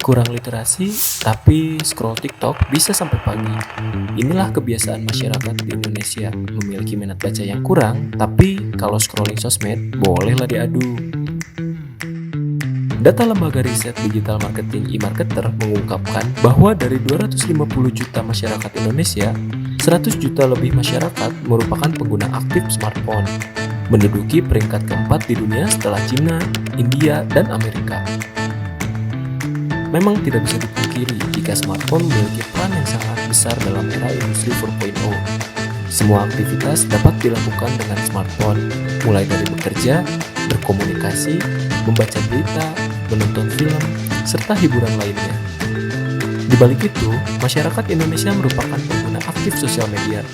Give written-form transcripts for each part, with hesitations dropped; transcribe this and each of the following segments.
Kurang literasi, tapi scroll TikTok bisa sampai pagi. Inilah kebiasaan masyarakat di Indonesia, memiliki minat baca yang kurang, tapi kalau scrolling sosmed, bolehlah diadu. Data lembaga riset digital marketing eMarketer mengungkapkan bahwa dari 250 juta masyarakat Indonesia, 100 juta lebih masyarakat merupakan pengguna aktif smartphone, menduduki peringkat keempat di dunia setelah Cina, India, dan Amerika. Memang tidak bisa dipungkiri jika smartphone memiliki peran yang sangat besar dalam era industri 4.0. Semua aktivitas dapat dilakukan dengan smartphone, mulai dari bekerja, berkomunikasi, membaca berita, menonton film, serta hiburan lainnya. Di balik itu, masyarakat Indonesia merupakan pengguna aktif sosial media.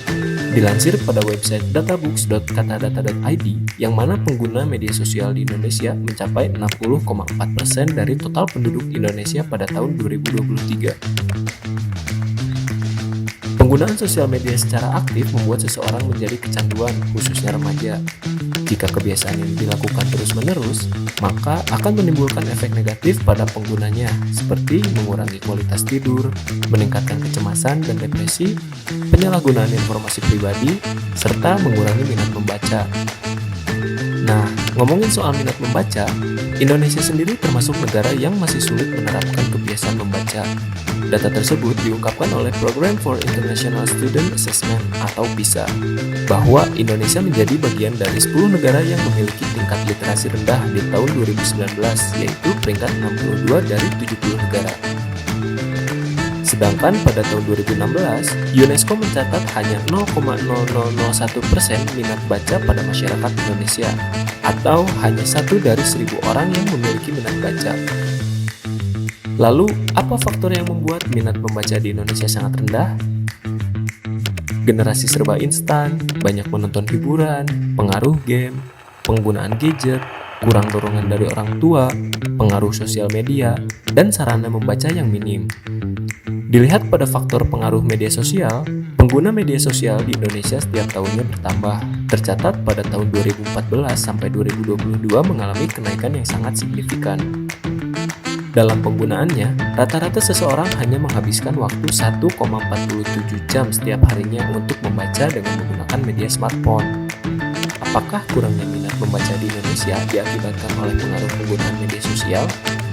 Dilansir pada website databooks.katadata.id, yang mana pengguna media sosial di Indonesia mencapai 60,4% dari total penduduk Indonesia pada tahun 2023. Penggunaan sosial media secara aktif membuat seseorang menjadi kecanduan, khususnya remaja. Jika kebiasaan ini dilakukan terus-menerus, maka akan menimbulkan efek negatif pada penggunanya, seperti mengurangi kualitas tidur, meningkatkan kecemasan dan depresi, penyalahgunaan informasi pribadi, serta mengurangi minat membaca. Nah, ngomongin soal minat membaca, Indonesia sendiri termasuk negara yang masih sulit menerapkan kebiasaan membaca. Data tersebut diungkapkan oleh Program for International Student Assessment atau PISA, bahwa Indonesia menjadi bagian dari 10 negara yang memiliki tingkat literasi rendah di tahun 2019, yaitu peringkat 62 dari 70 negara. Sedangkan pada tahun 2016, UNESCO mencatat hanya 0,0001% minat baca pada masyarakat Indonesia, atau hanya 1 dari 1.000 orang yang memiliki minat baca. Lalu, apa faktor yang membuat minat membaca di Indonesia sangat rendah? Generasi serba instan, banyak menonton hiburan, pengaruh game, penggunaan gadget, kurang dorongan dari orang tua, pengaruh sosial media, dan sarana membaca yang minim. Dilihat pada faktor pengaruh media sosial, pengguna media sosial di Indonesia setiap tahunnya bertambah. Tercatat pada tahun 2014 sampai 2022 mengalami kenaikan yang sangat signifikan. Dalam penggunaannya, rata-rata seseorang hanya menghabiskan waktu 1,47 jam setiap harinya untuk membaca dengan menggunakan media smartphone. Apakah kurangnya minat membaca di Indonesia diakibatkan oleh pengaruh penggunaan media sosial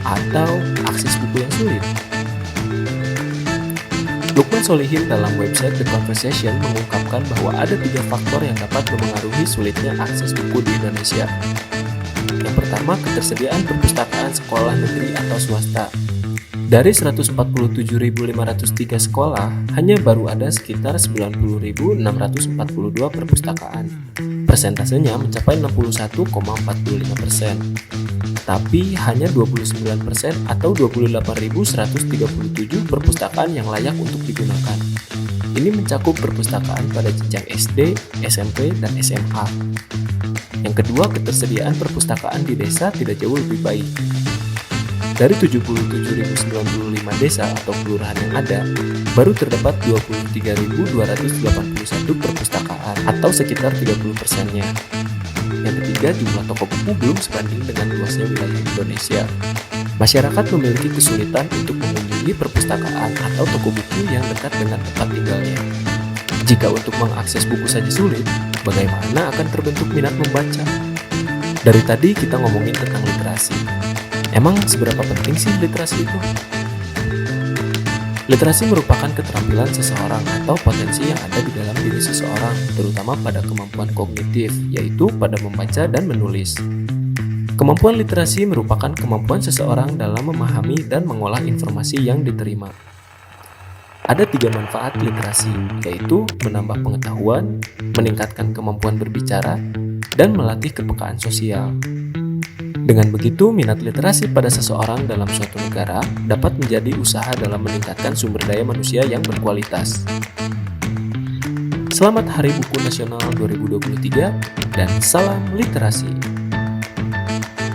atau akses buku yang sulit? Lukman Solihin dalam website The Conversation mengungkapkan bahwa ada 3 faktor yang dapat memengaruhi sulitnya akses buku di Indonesia. Yang pertama, ketersediaan perpustakaan sekolah negeri atau swasta. Dari 147.503 sekolah, hanya baru ada sekitar 90.642 perpustakaan. Persentasenya mencapai 61,45%. Tapi hanya 29% atau 28.137 perpustakaan yang layak untuk digunakan. Ini mencakup perpustakaan pada jenjang SD, SMP, dan SMA. Yang kedua, ketersediaan perpustakaan di desa tidak jauh lebih baik. Dari 77.095 desa atau kelurahan yang ada, baru terdapat 23.281 perpustakaan atau sekitar 30%-nya. Yang ketiga, jumlah toko buku belum sebanding dengan luasnya wilayah Indonesia. Masyarakat memiliki kesulitan untuk mengunjungi perpustakaan atau toko buku yang dekat dengan tempat tinggalnya. Jika untuk mengakses buku saja sulit, bagaimana akan terbentuk minat membaca? Dari tadi kita ngomongin tentang literasi. Emang seberapa penting sih literasi itu? Literasi merupakan keterampilan seseorang atau potensi yang ada di dalam diri seseorang, terutama pada kemampuan kognitif, yaitu pada membaca dan menulis. Kemampuan literasi merupakan kemampuan seseorang dalam memahami dan mengolah informasi yang diterima. Ada 3 manfaat literasi, yaitu menambah pengetahuan, meningkatkan kemampuan berbicara, dan melatih kepekaan sosial. Dengan begitu, minat literasi pada seseorang dalam suatu negara dapat menjadi usaha dalam meningkatkan sumber daya manusia yang berkualitas. Selamat Hari Buku Nasional 2023 dan salam literasi!